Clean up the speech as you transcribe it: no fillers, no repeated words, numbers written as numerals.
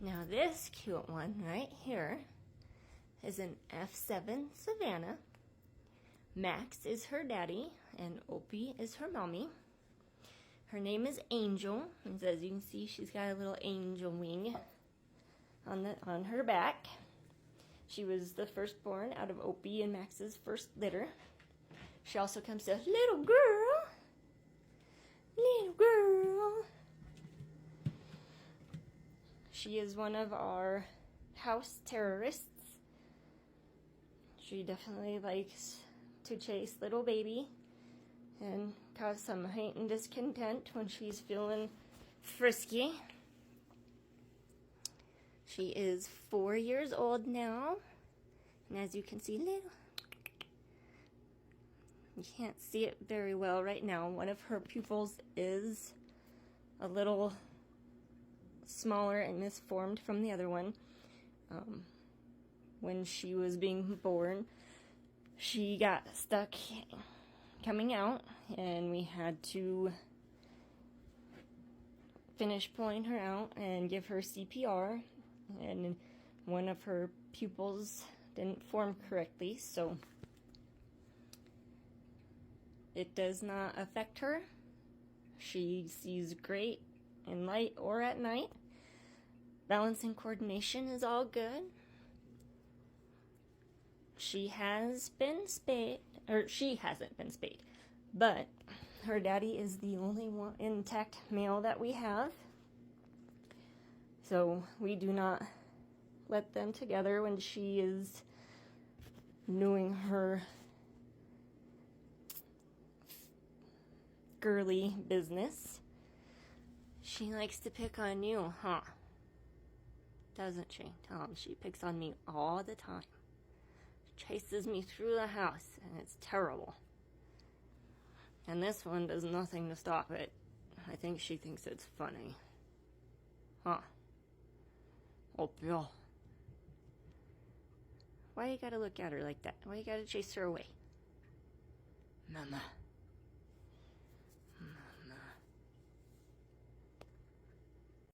Now this cute one right here is an F7 Savannah. Max is her daddy and Opie is her mommy. Her name is Angel, and as you can see, she's got a little angel wing on her back. She was the firstborn out of Opie and Max's first litter. She also comes to little girl. Little girl. She is one of our house terrorists. She definitely likes to chase little baby and cause some hate and discontent when she's feeling frisky. She is 4 years old now, and as you can see, you can't see it very well right now. One of her pupils is a little smaller and misformed from the other one. When she was being born, she got stuck coming out, and we had to finish pulling her out and give her CPR, and one of her pupils didn't form correctly, so it does not affect her. She sees great in light or at night. Balance and coordination is all good. She has been spayed, or she hasn't been spayed, but her daddy is the only one intact male that we have. So we do not let them together when she is doing her girly business. She likes to pick on you, huh? Doesn't she, Tom? She picks on me all the time. Chases me through the house, and it's terrible. And this one does nothing to stop it. I think she thinks it's funny. Huh? Oh, Bill. Why you gotta look at her like that? Why you gotta chase her away? Mama.